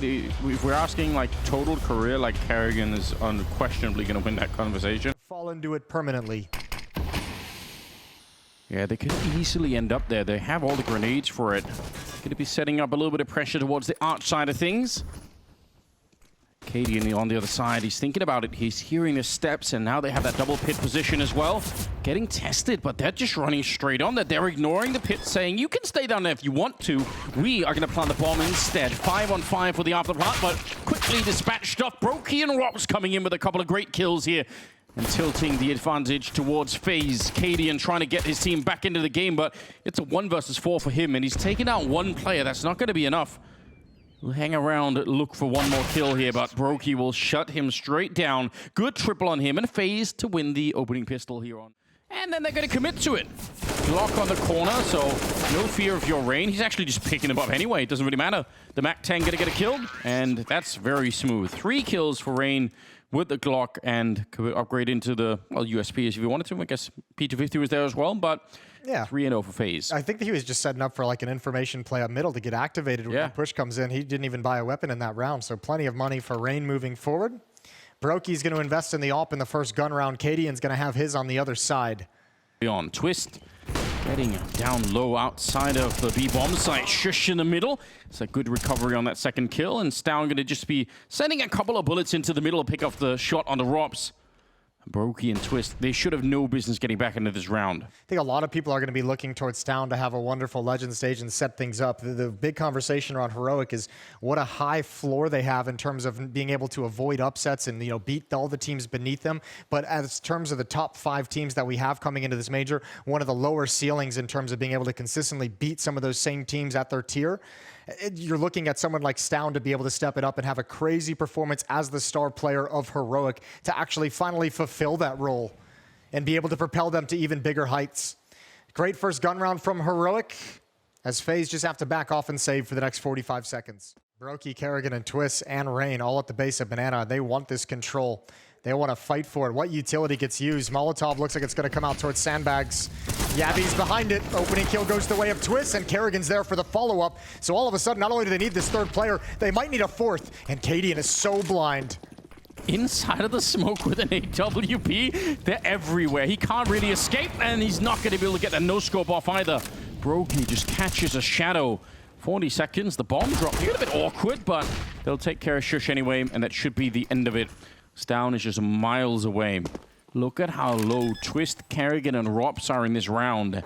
if we're asking like total career, like Karrigan is unquestionably going to win that conversation. Fall into it permanently. Yeah, they could easily end up there. They have all the grenades for it. Going to be setting up a little bit of pressure towards the arch side of things. Cadian on the other side, he's thinking about it. He's hearing the steps, and now they have that double pit position as well. Getting tested, but they're just running straight on that. They're ignoring the pit, saying, you can stay down there if you want to. We are going to plant the bomb instead. 5-on-5 for the after plant, but quickly dispatched off. Broky and Ropz coming in with a couple of great kills here and tilting the advantage towards Faze. Cadian trying to get his team back into the game, but it's a 1 versus 4 for him, and he's taken out one player. That's not going to be enough. We'll hang around, look for one more kill here, but Broky will shut him straight down. Good triple on him, and Faze to win the opening pistol here on. And then they're going to commit to it. Block on the corner, so no fear of your rain. He's actually just picking him up anyway. It doesn't really matter. The MAC-10 going to get a kill, and that's very smooth. 3 kills for Rain with the Glock, and could upgrade into the, well, USP if you wanted to. I guess P250 was there as well, but yeah, 3-0 for Faze. I think that he was just setting up for like an information play up middle to get activated when the push comes in. He didn't even buy a weapon in that round, so plenty of money for Rain moving forward. Broky's going to invest in the AWP in the first gun round. Cadian's going to have his on the other side. On Twistzz, getting down low outside of the B-bomb site. Shush in the middle. It's a good recovery on that second kill, and Stown going to just be sending a couple of bullets into the middle to pick off the shot on the Ropz. Broky and Twistzz, they should have no business getting back into this round. I think a lot of people are going to be looking towards Stown to have a wonderful Legend stage and set things up. The big conversation around Heroic is what a high floor they have in terms of being able to avoid upsets and, you know, beat all the teams beneath them. But as terms of the top 5 teams that we have coming into this major, one of the lower ceilings in terms of being able to consistently beat some of those same teams at their tier. You're looking at someone like Stown to be able to step it up and have a crazy performance as the star player of Heroic to actually finally fulfill that role and be able to propel them to even bigger heights. Great first gun round from Heroic, as Faze just have to back off and save for the next 45 seconds. Broky, Karrigan, and Twistzz and Rain all at the base of Banana. They want this control. They want to fight for it. What utility gets used? Molotov looks like it's going to come out towards sandbags. Yabby's behind it. Opening kill goes the way of Twistzz, and Karrigan's there for the follow-up. So all of a sudden, not only do they need this third player, they might need a fourth. And Cadian is so blind. Inside of the smoke with an AWP, they're everywhere. He can't really escape, and he's not going to be able to get the no-scope off either. Broky just catches a shadow. 40 seconds, the bomb drop. A little bit awkward, but they'll take care of Shush anyway, and that should be the end of it. Stown is just miles away. Look at how low Twistzz, Karrigan, and Ropz are in this round.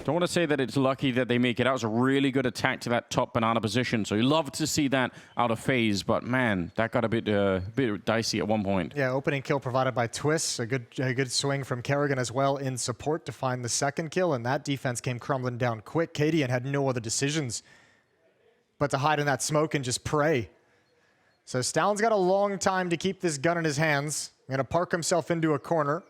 Don't want to say that it's lucky that they make it out. It was a really good attack to that top Banana position. So you love to see that out of Faze, but man, that got a bit dicey at one point. Yeah, opening kill provided by Twistzz. A good swing from Karrigan as well in support to find the second kill, and that defense came crumbling down quick. Cadian had no other decisions but to hide in that smoke and just pray. So Stown's got a long time to keep this gun in his hands. He's going to park himself into a corner.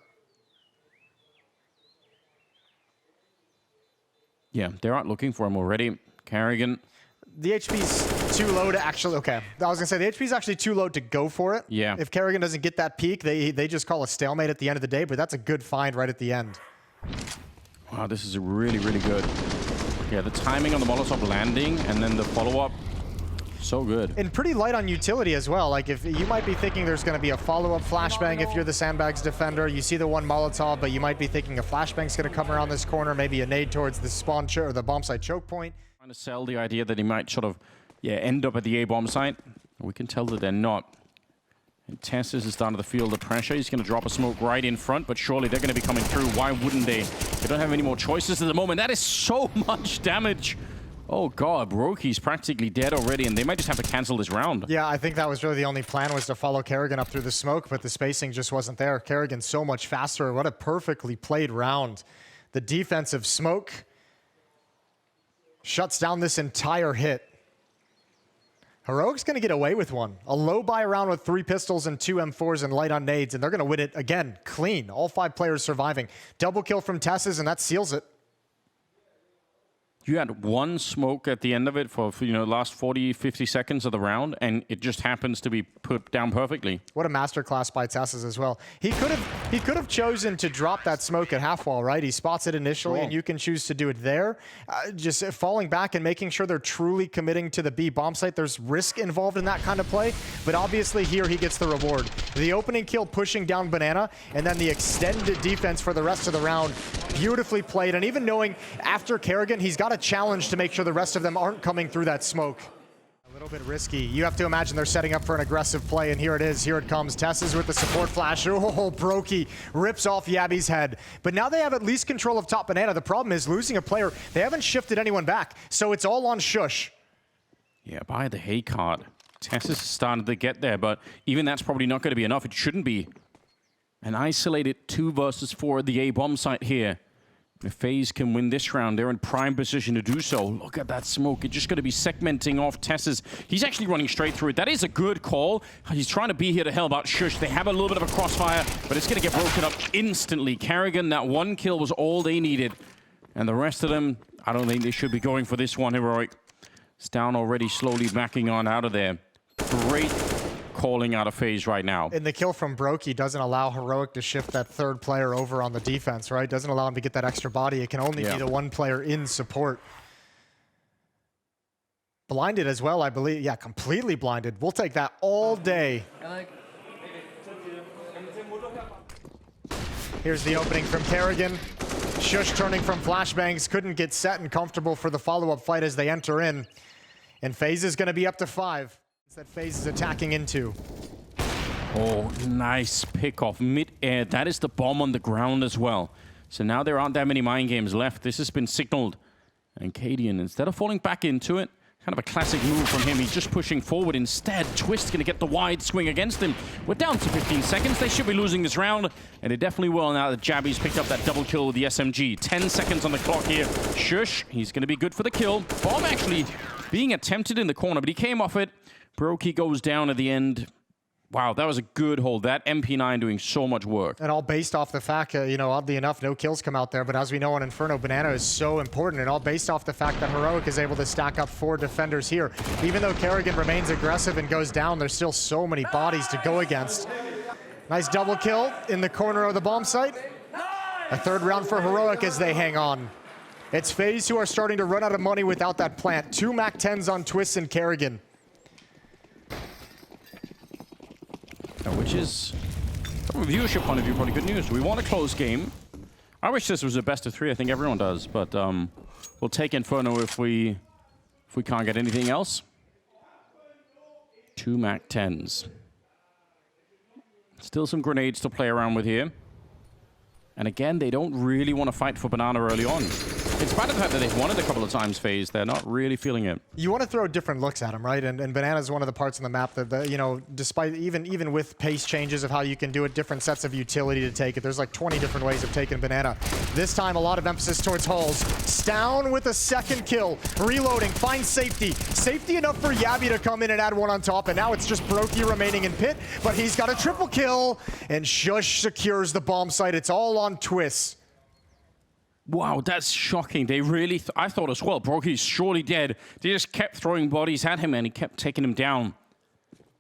Yeah, they aren't looking for him already. Karrigan. The HP's too low to actually... Okay, I was going to say, the HP's actually too low to go for it. Yeah. If Karrigan doesn't get that peak, they just call a stalemate at the end of the day, but that's a good find right at the end. Wow, this is really, really good. Yeah, the timing on the Molotov landing and then the follow-up. So good. And pretty light on utility as well. Like, if you might be thinking there's going to be a follow-up flashbang if you're the sandbags defender. You see the one Molotov, but you might be thinking a flashbang's going to come around this corner, maybe a nade towards the spawn or the bomb site choke point. Trying to sell the idea that he might sort of, end up at the A-bomb site. We can tell that they're not. And Twistzz is down to the field of pressure. He's going to drop a smoke right in front, but surely they're going to be coming through. Why wouldn't they? They don't have any more choices at the moment. That is so much damage. Oh god, Broky's practically dead already, and they might just have to cancel this round. Yeah, I think that was really the only plan, was to follow Karrigan up through the smoke, but the spacing just wasn't there. Karrigan so much faster. What a perfectly played round. The defensive smoke shuts down this entire hit. Heroic's going to get away with one. A low buy round with 3 pistols and 2 M4s and light on nades, and they're going to win it again, clean. All 5 players surviving. Double kill from Twistzz, and that seals it. You had one smoke at the end of it for last 40, 50 seconds of the round, and it just happens to be put down perfectly. What a masterclass by Twistzz as well. He could have chosen to drop that smoke at half wall, right? He spots it initially, and you can choose to do it there. Just falling back and making sure they're truly committing to the B bomb site. There's risk involved in that kind of play, but obviously here he gets the reward. The opening kill pushing down Banana, and then the extended defense for the rest of the round. Beautifully played, and even knowing after Karrigan, he's got a challenge to make sure the rest of them aren't coming through that smoke. A little bit risky. You have to imagine they're setting up for an aggressive play, and here it is. Here it comes. Twistzz with the support flash. Oh, Broky rips off Yabby's head. But now they have at least control of top Banana. The problem is losing a player. They haven't shifted anyone back, so it's all on Shush. Yeah, by the hay card. Twistzz is starting to get there, but even that's probably not going to be enough. It shouldn't be. An isolated 2 versus 4 at the A bomb site here. If Faze can win this round, they're in prime position to do so. Look at that smoke. It's just going to be segmenting off Twistzz. He's actually running straight through it. That is a good call. He's trying to be here to help out Shush. They have a little bit of a crossfire, but it's going to get broken up instantly. Karrigan, that one kill was all they needed. And the rest of them, I don't think they should be going for this one, Heroic. It's down already, slowly backing on out of there. Great calling out of Faze right now. And the kill from Broky doesn't allow Heroic to shift that third player over on the defense, right? Doesn't allow him to get that extra body. It can only be the one player in support. Blinded as well, I believe. Yeah, completely blinded. We'll take that all day. Here's the opening from Karrigan. Shush turning from flashbangs. Couldn't get set and comfortable for the follow-up fight as they enter in. And Faze is going to be up to 5. That Faze is attacking into. Oh, nice pick off mid-air. That is the bomb on the ground as well. So now there aren't that many mind games left. This has been signaled. And Cadian, instead of falling back into it, kind of a classic move from him. He's just pushing forward. Instead, Twistzz going to get the wide swing against him. We're down to 15 seconds. They should be losing this round. And they definitely will now that Jabby's picked up that double kill with the SMG. 10 seconds on the clock here. Shush, he's going to be good for the kill. Bomb actually being attempted in the corner, but he came off it. Broky goes down at the end. Wow, that was a good hold. That MP9 doing so much work. And all based off the fact, oddly enough, no kills come out there. But as we know on Inferno, Banana is so important. And all based off the fact that Heroic is able to stack up 4 defenders here. Even though Karrigan remains aggressive and goes down, there's still so many bodies to go against. Nice double kill in the corner of the bomb site. A 3rd round for Heroic as they hang on. It's Faze who are starting to run out of money without that plant. 2 MAC-10s on Twistzz and Karrigan. Which is, from a viewership point of view, probably good news. We want a close game. I wish this was a best of 3. I think everyone does, but we'll take Inferno if we can't get anything else. 2 MAC-10s. Still some grenades to play around with here. And again, they don't really want to fight for Banana early on. In spite of the fact that they've won it a couple of times, Faze, they're not really feeling it. You want to throw different looks at him, right? And Banana is one of the parts on the map that, despite even with pace changes of how you can do it, different sets of utility to take it. There's like 20 different ways of taking Banana. This time, a lot of emphasis towards Halls. Down with a 2nd kill. Reloading, finds safety. Safety enough for Yabby to come in and add 1 on top. And now it's just Broky remaining in pit, but he's got a triple kill. And Shush secures the bomb site. It's all on Twistzz. Wow, that's shocking. They really, I thought as well, Broky's surely dead. They just kept throwing bodies at him and he kept taking him down.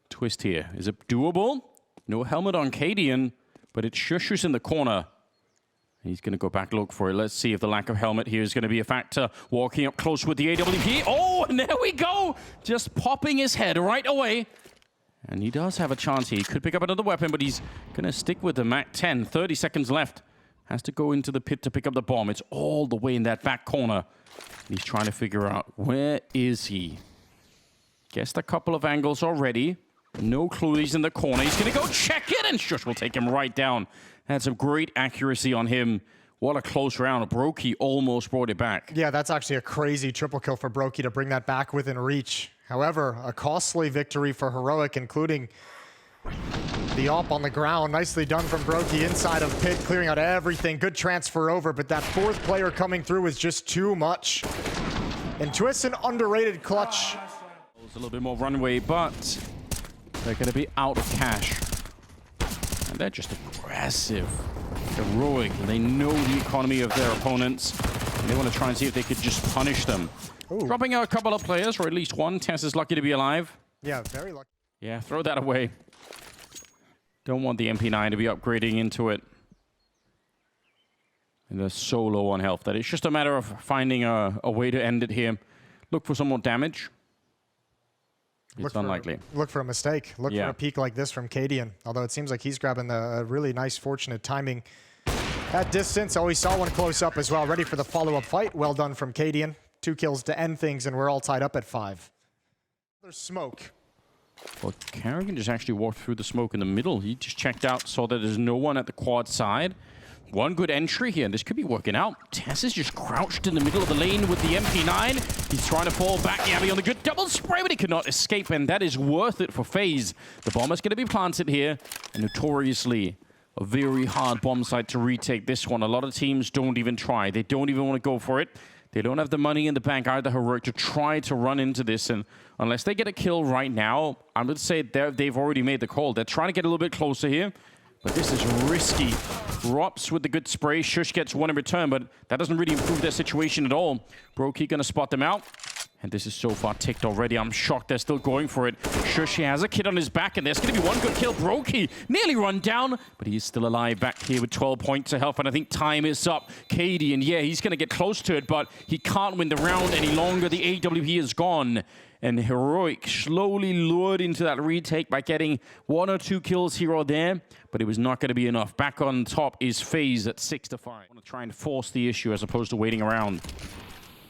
Twistzz here. Is it doable? No helmet on Cadian, but it's Shush who's in the corner. He's going to go back, look for it. Let's see if the lack of helmet here is going to be a factor. Walking up close with the AWP. Oh, and there we go. Just popping his head right away. And he does have a chance here. He could pick up another weapon, but he's going to stick with the MAC-10. 30 seconds left. Has to go into the pit to pick up the bomb. It's all the way in that back corner. He's trying to figure out, where is he? Guessed a couple of angles already. No clue he's in the corner. He's going to go check it, and Shush will take him right down. Had some great accuracy on him. What a close round. Broky almost brought it back. Yeah, that's actually a crazy triple kill for Broky to bring that back within reach. However, a costly victory for Heroic, including the op on the ground. Nicely done from Broky inside of pit, clearing out everything. Good transfer over, but that 4th player coming through is just too much. And Twistzz, an underrated clutch. There's a little bit more runway, but they're going to be out of cash. And they're just aggressive, heroic. They know the economy of their opponents. They want to try and see if they could just punish them. Ooh. Dropping out a couple of players, or at least one. Twistzz is lucky to be alive. Yeah, very lucky. Yeah, throw that away. Don't want the MP9 to be upgrading into it. And they're so low on health that it's just a matter of finding a way to end it here. Look for some more damage. It's unlikely. Look for a mistake. Look for a peak like this from Cadian. Although it seems like he's grabbing the really nice, fortunate timing at distance. Oh, we saw one close up as well. Ready for the follow-up fight. Well done from Cadian. 2 kills to end things, and we're all tied up at 5. There's smoke. Well, Karrigan just actually walked through the smoke in the middle. He just checked out, saw that there's no one at the quad side. One good entry here, and this could be working out. Twistzz is just crouched in the middle of the lane with the MP9. He's trying to fall back. Yabby on the good double spray, but he could not escape, and that is worth it for Faze. The bomb is going to be planted here, and notoriously a very hard bomb site to retake this one. A lot of teams don't even try. They don't even want to go for it. They don't have the money in the bank either, Heroic, to try to run into this, and unless they get a kill right now, I would say they've already made the call. They're trying to get a little bit closer here, but this is risky. Ropz with the good spray. Shush gets one in return, but that doesn't really improve their situation at all. Broky gonna spot them out. And this is so far ticked already. I'm shocked they're still going for it. Shush, he has a kid on his back, and there's going to be one good kill. Broky nearly run down, but he's still alive back here with 12 points of health, and I think time is up. Cadian, yeah, he's going to get close to it, but he can't win the round any longer. The AWP is gone. And Heroic slowly lured into that retake by getting 1 or 2 kills here or there, but it was not going to be enough. Back on top is Faze at 6-5. I want to try and force the issue as opposed to waiting around.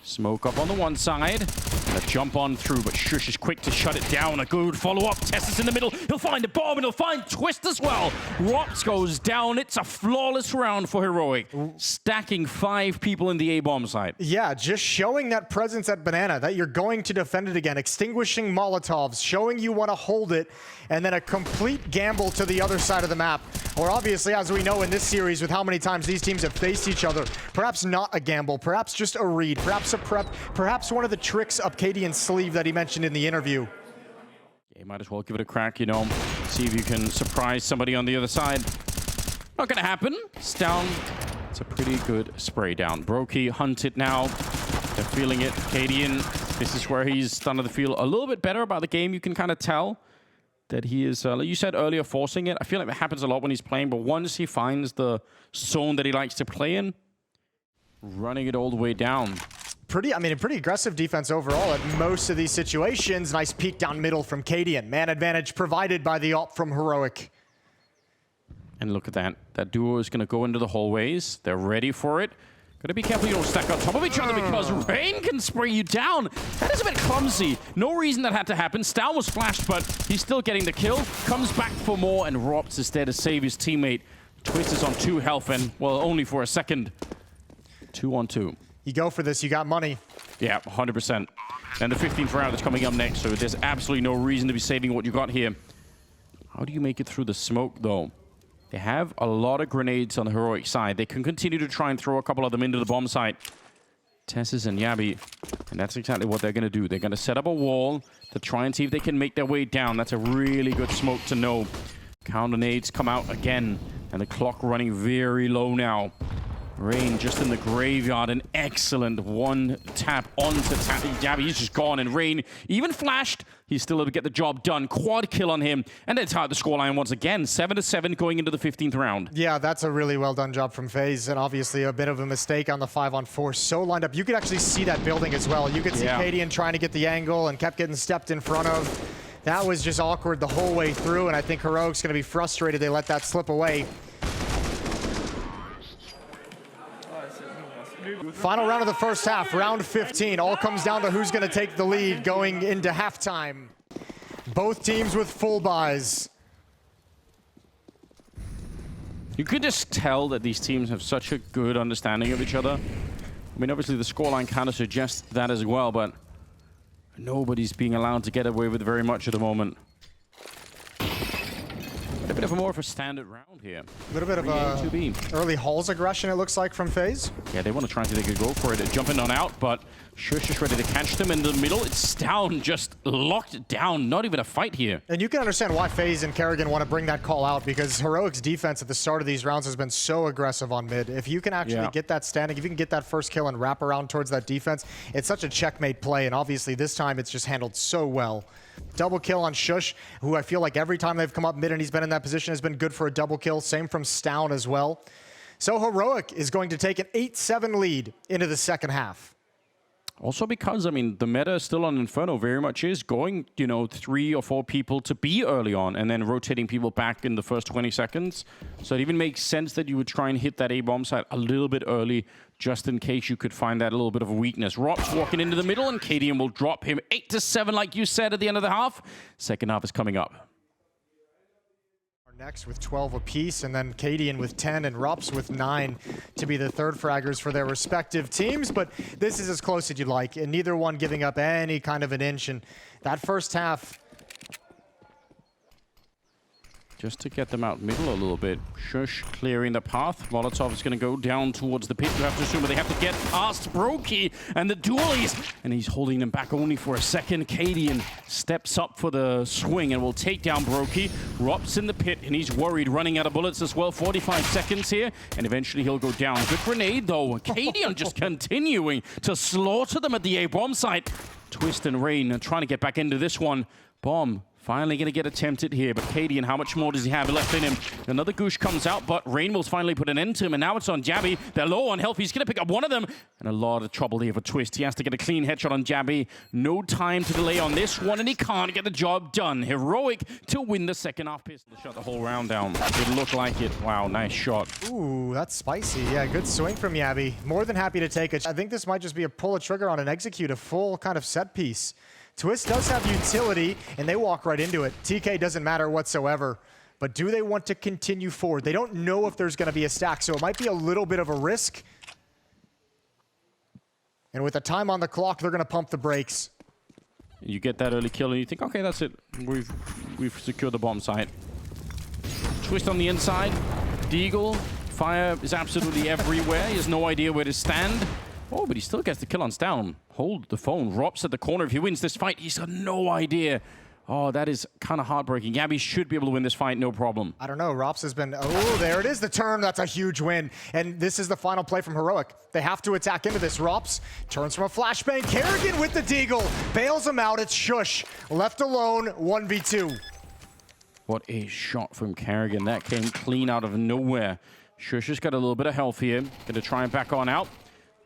Smoke up on the one side. Gonna jump on through, but Shush is quick to shut it down. A good follow-up. Twistzz is in the middle. He'll find the bomb, and he'll find Twistzz as well. Ropz goes down. It's a flawless round for Heroic. Stacking 5 people in the A-bomb site. Yeah, just showing that presence at Banana, that you're going to defend it again. Extinguishing Molotovs, showing you want to hold it, and then a complete gamble to the other side of the map. Or obviously, as we know in this series, with how many times these teams have faced each other, perhaps not a gamble, perhaps just a read, perhaps a prep, perhaps one of the tricks up Cadian's sleeve that he mentioned in the interview. Yeah, you might as well give it a crack, you know, see if you can surprise somebody on the other side. Not gonna happen. It's down. It's a pretty good spray down. Broky hunted now. They're feeling it. Cadian, this is where he's starting to feel a little bit better about the game. You can kind of tell that he is, like you said earlier, forcing it. I feel like that happens a lot when he's playing, but once he finds the zone that he likes to play in, running it all the way down. Pretty aggressive defense overall at most of these situations. Nice peek down middle from Cadian. Man advantage provided by the ult from Heroic. And look at that. That duo is going to go into the hallways. They're ready for it. Gotta be careful you don't stack on top of each other because Rain can spray you down. That is a bit clumsy. No reason that had to happen. Stal was flashed, but he's still getting the kill. Comes back for more, and Ropz is there to save his teammate. Twistzz is on 2 health, and, well, only for a second. 2 on 2. You go for this, you got money. Yeah, 100%. And the 15th round is coming up next, so there's absolutely no reason to be saving what you got here. How do you make it through the smoke, though? They have a lot of grenades on the Heroic side. They can continue to try and throw a couple of them into the bomb site. Twistzz and Yabby, and that's exactly what they're going to do. They're going to set up a wall to try and see if they can make their way down. That's a really good smoke to know. Counter nades come out again, and the clock running very low now. Rain just in the graveyard. An excellent one tap onto Yabby. He's just gone, and Rain even flashed. He's still able to get the job done. Quad kill on him, and they tied the scoreline once again. 7-7 going into the 15th round. Yeah, that's a really well done job from Faze, and obviously a bit of a mistake on the 5-on-4. So lined up. You could actually see that building as well. You could see Cadian trying to get the angle and kept getting stepped in front of. That was just awkward the whole way through, and I think Heroic's going to be frustrated they let that slip away. Final round of the first half, round 15. All comes down to who's going to take the lead going into halftime. Both teams with full buys. You could just tell that these teams have such a good understanding of each other. I mean, obviously the scoreline kind of suggests that as well, but nobody's being allowed to get away with very much at the moment. bit of a more of a standard round here. A little bit of 3A, 2B. early Halls aggression, it looks like, from Faze. Yeah, they want to try and take a go for it. Jumping on out, but Shush is ready to catch them in the middle. It's down, just locked down. Not even a fight here. And you can understand why Faze and Karrigan want to bring that call out, because Heroic's defense at the start of these rounds has been so aggressive on mid. If you can actually get that standing, if you can get that first kill and wrap around towards that defense, it's such a checkmate play. And obviously this time it's just handled so well. Double kill on Shush, who I feel like every time they've come up mid and he's been in that position has been good for a double kill. Same from Stown as well. So Heroic is going to take an 8-7 lead into the second half. Also because, I mean, the meta still on Inferno very much is going, you know, 3 or 4 people to be early on and then rotating people back in the first 20 seconds. So it even makes sense that you would try and hit that A-bomb site a little bit early just in case you could find that a little bit of a weakness. Ropz walking into the middle and Cadian will drop him 8-7 like you said at the end of the half. Second half is coming up. Next with 12 apiece, and then Cadian with 10 and Ropz with 9 to be the third fraggers for their respective teams. But this is as close as you'd like, and neither one giving up any kind of an inch. And that first half, just to get them out middle a little bit. Shush clearing the path. Molotov is going to go down towards the pit. You have to assume they have to get past Broky and the dualies. And he's holding them back only for a second. Cadian steps up for the swing and will take down Broky. Ropz in the pit and he's worried, running out of bullets as well. 45 seconds here and eventually he'll go down. Good grenade though. Cadian just continuing to slaughter them at the A-bomb site. Twistzz and Rain trying to get back into this one. Bomb. Finally going to get attempted here, but Cadian, how much more does he have left in him? Another Goosh comes out, but Rain will finally put an end to him, and now it's on Jabby. They're low on health. He's going to pick up one of them, and a lot of trouble here for Twistzz. He has to get a clean headshot on Jabby. No time to delay on this one, and he can't get the job done. Heroic to win the second half pistol. Shut the whole round down. It looked like it. Wow, nice shot. Ooh, that's spicy. Yeah, good swing from Jabby. More than happy to take it. I think this might just be a pull a trigger on an execute, a full kind of set piece. Twistzz does have utility, and they walk right into it. TK doesn't matter whatsoever. But do they want to continue forward? They don't know if there's going to be a stack, so it might be a little bit of a risk. And with the time on the clock, they're going to pump the brakes. You get that early kill, and you think, okay, that's it. We've secured the bomb site. Twistzz on the inside. Deagle. Fire is absolutely everywhere. He has no idea where to stand. Oh, but he still gets the kill on Stown. Hold the phone. Ropz at the corner. If he wins this fight, he's got no idea. Oh, that is kind of heartbreaking. Gabby should be able to win this fight, no problem. I don't know. Ropz has been... Oh, there it is, the turn. That's a huge win. And this is the final play from Heroic. They have to attack into this. Ropz turns from a flashbang. Karrigan with the deagle. Bails him out. It's Shush. Left alone, 1v2. What a shot from Karrigan. That came clean out of nowhere. Shush has got a little bit of health here. Going to try and back on out.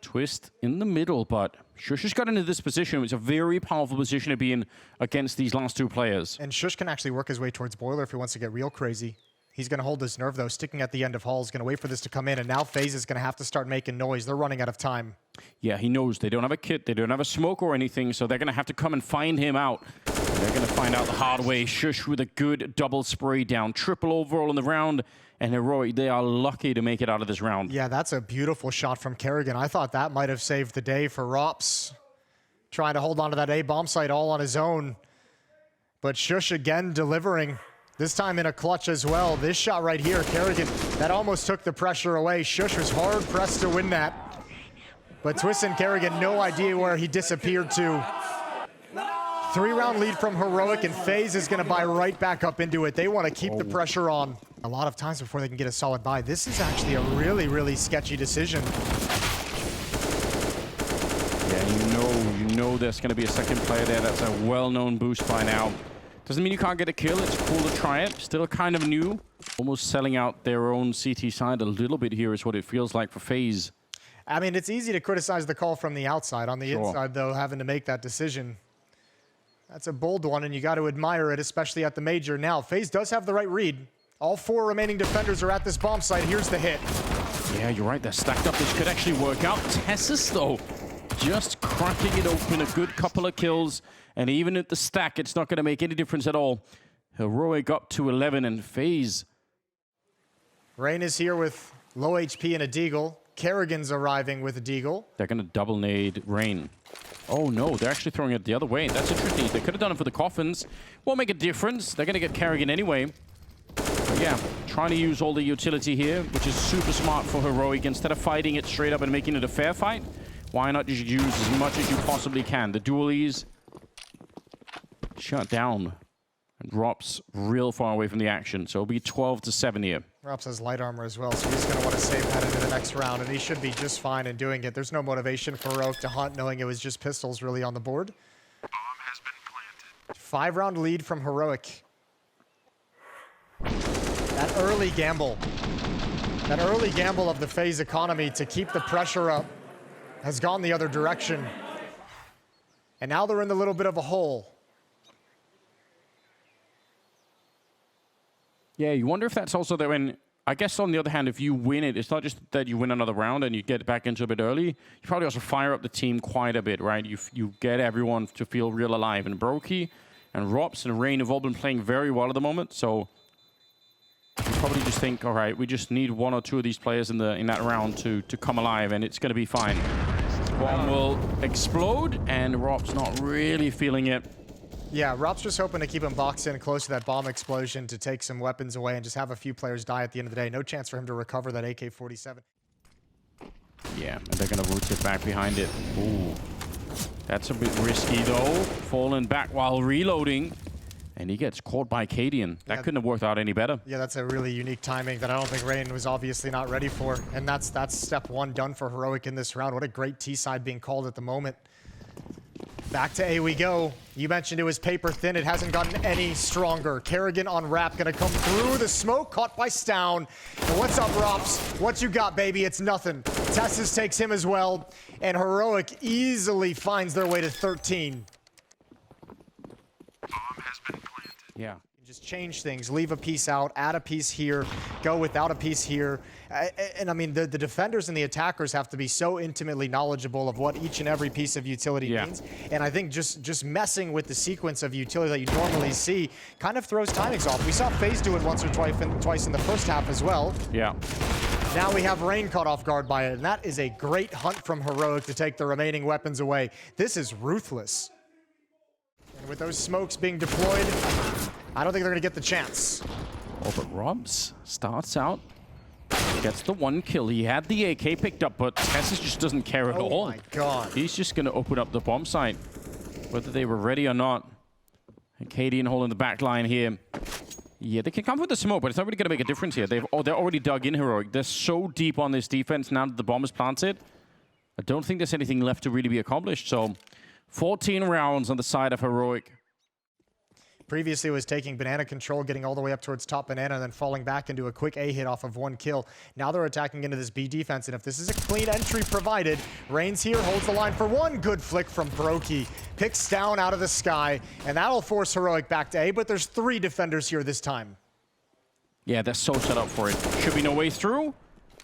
Twistzz in the middle, but Shush has got into this position. It's a very powerful position to be in against these last two players. And Shush can actually work his way towards Boiler if he wants to get real crazy. He's going to hold his nerve, though, sticking at the end of Hall. He's going to wait for this to come in, and now Faze is going to have to start making noise. They're running out of time. Yeah, he knows they don't have a kit, they don't have a smoke or anything, so they're going to have to come and find him out. They're going to find out the hard way. Shush with a good double spray down. Triple overall in the round. And Heroic, they are lucky to make it out of this round. Yeah, that's a beautiful shot from Karrigan. I thought that might have saved the day for Ropz. Trying to hold on to that A-bomb site all on his own. But Shush again delivering. This time in a clutch as well. This shot right here, Karrigan, that almost took the pressure away. Shush was hard pressed to win that. But Twistzz and Karrigan, no idea where he disappeared to. 3-round lead from Heroic, and Faze is going to buy right back up into it. They want to keep the pressure on. A lot of times before they can get a solid buy. This is actually a really, really sketchy decision. Yeah, you know there's going to be a second player there. That's a well-known boost by now. Doesn't mean you can't get a kill. It's cool to try it. Still kind of new. Almost selling out their own CT side a little bit here is what it feels like for Faze. I mean, it's easy to criticize the call from the outside. On the inside, though, having to make that decision. That's a bold one, and you got to admire it, especially at the major. Now, Faze does have the right read. All 4 remaining defenders are at this bomb site. Here's the hit. Yeah, you're right. They're stacked up. This could actually work out. Twistzz, though, just cracking it open. A good couple of kills. And even at the stack, it's not going to make any difference at all. Heroic up to 11, and Faze. Rain is here with low HP and a deagle. Karrigan's arriving with a deagle. They're going to double nade Rain. Oh, no, they're actually throwing it the other way. That's interesting. They could have done it for the coffins. Won't make a difference. They're going to get Karrigan anyway. But Yeah, trying to use all the utility here, which is super smart for Heroic. Instead of fighting it straight up and making it a fair fight, why not just use as much as you possibly can? The dualies shut down. And Ropz real far away from the action, so it'll be 12-7 here. Ropz has light armor as well, so he's going to want to save that into the next round, and he should be just fine in doing it. There's no motivation for Heroic to hunt, knowing it was just pistols really on the board. Bomb has been planted. 5-round lead from Heroic. That early gamble of the Faze economy to keep the pressure up has gone the other direction. And now they're in a little bit of a hole. Yeah, you wonder if that's also that when, I guess on the other hand, if you win it, it's not just that you win another round and you get back into a bit early. You probably also fire up the team quite a bit, right? You get everyone to feel real alive. And Broky and Ropz and Rain have all been playing very well at the moment, so you probably just think, all right, we just need 1 or 2 of these players in that round to come alive, and it's going to be fine. Bomb will explode, and Ropz not really feeling it. Yeah, Ropz just hoping to keep him boxed in close to that bomb explosion to take some weapons away and just have a few players die at the end of the day. No chance for him to recover that AK-47. Yeah, and they're going to root it back behind it. Ooh, that's a bit risky, though. Falling back while reloading. And he gets caught by Cadian. That couldn't have worked out any better. Yeah, that's a really unique timing that I don't think Rain was obviously not ready for. And that's step 1 done for Heroic in this round. What a great T-side being called at the moment. Back to A we go. You mentioned it was paper thin. It hasn't gotten any stronger. Karrigan on Wrap gonna come through the smoke, caught by Stown. And what's up, Ropz? What you got, baby? It's nothing. Twistzz takes him as well. And Heroic easily finds their way to 13. Bomb has been planted. Yeah. Just change things, leave a piece out, add a piece here, go without a piece here. And I mean, the defenders and the attackers have to be so intimately knowledgeable of what each and every piece of utility means. And I think just messing with the sequence of utility that you normally see kind of throws timings off. We saw Faze do it once or twice in the first half as well. Yeah. Now we have Rain caught off guard by it, and that is a great hunt from Heroic to take the remaining weapons away. This is ruthless. And with those smokes being deployed, I don't think they're going to get the chance. Oh, but Ropz starts out, gets the 1 kill. He had the AK picked up, but Twistzz just doesn't care at all. Oh my god. He's just going to open up the bomb site, whether they were ready or not. And Cadian holding the back line here. Yeah, they can come with the smoke, but it's not really going to make a difference here. They're already dug in Heroic. They're so deep on this defense now that the bomb is planted. I don't think there's anything left to really be accomplished. So 14 rounds on the side of Heroic. Previously, it was taking banana control, getting all the way up towards top banana, and then falling back into a quick A hit off of 1 kill. Now they're attacking into this B defense, and if this is a clean entry provided, Rain's here, holds the line for 1 good flick from Broky. Picks down out of the sky, and that'll force Heroic back to A, but there's 3 defenders here this time. Yeah, they're so set up for it. Should be no way through.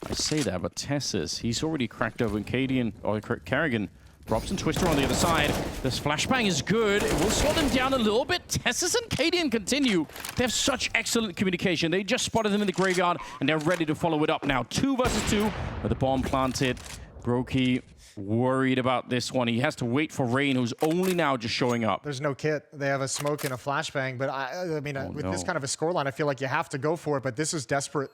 I say that, but Twistzz, he's already cracked open Cadian, or Karrigan. Ropz and Twister on the other side. This flashbang is good. It will slow them down a little bit. Twistzz and Cadian continue. They have such excellent communication. They just spotted them in the graveyard, and they're ready to follow it up now. 2 versus 2 with the bomb planted. Broky worried about this one. He has to wait for Rain, who's only now just showing up. There's no kit. They have a smoke and a flashbang, but I mean, with this kind of a scoreline, I feel like you have to go for it, but this is desperate.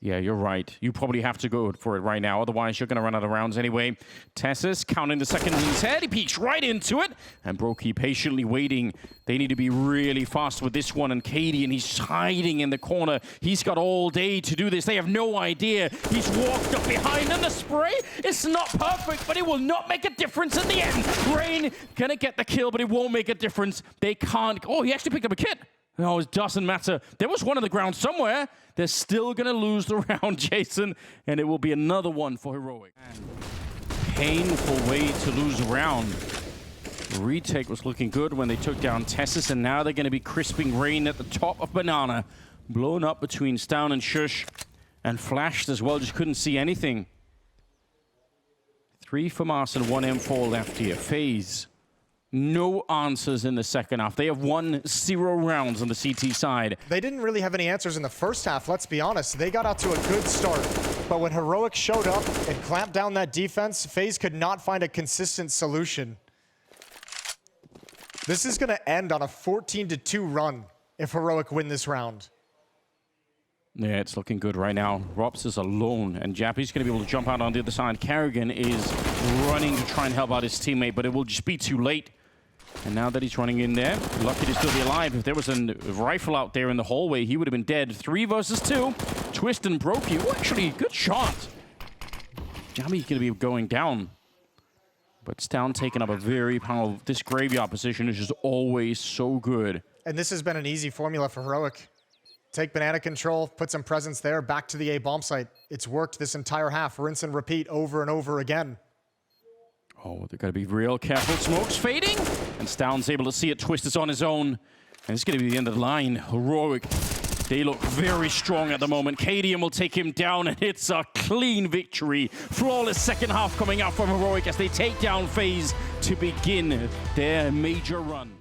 Yeah, you're right. You probably have to go for it right now. Otherwise, you're going to run out of rounds anyway. Twistzz counting the second in his head. He peeks right into it. And Broky patiently waiting. They need to be really fast with this one. And Cadian, he's hiding in the corner. He's got all day to do this. They have no idea. He's walked up behind. And the spray is not perfect, but it will not make a difference in the end. Rain going to get the kill, but it won't make a difference. They can't. Oh, he actually picked up a kit. No, it doesn't matter. There was one on the ground somewhere. They're still going to lose the round, Jason, and it will be another one for Heroic. Painful way to lose a round. The retake was looking good when they took down Twistzz, and now they're going to be crisping Rain at the top of Banana. Blown up between Stown and Shush, and flashed as well, just couldn't see anything. 3 for Mars and 1 M4 left here. Faze. No answers in the second half. They have won 0 rounds on the CT side. They didn't really have any answers in the first half, let's be honest. They got out to a good start. But when Heroic showed up and clamped down that defense, Faze could not find a consistent solution. This is going to end on a 14-2 run if Heroic win this round. Yeah, it's looking good right now. Ropz is alone, and Jappy's going to be able to jump out on the other side. Karrigan is running to try and help out his teammate, but it will just be too late. And now that he's running in there, lucky to still be alive. If there was a rifle out there in the hallway, he would have been dead. 3 versus 2. Twistzz and Broky. Oh, actually, good shot. Jappy's going to be going down. But Stown taking up a very powerful... This graveyard position is just always so good. And this has been an easy formula for Heroic. Take banana control, put some presence there, back to the A bomb site. It's worked this entire half. Rinse and repeat over and over again. Oh, they've got to be real careful. Smoke's fading, and Stown's able to see it. Twistzz is on his own, and it's going to be the end of the line. Heroic, they look very strong at the moment. Cadian will take him down, and it's a clean victory. Flawless second half coming out from Heroic as they take down Faze to begin their major run.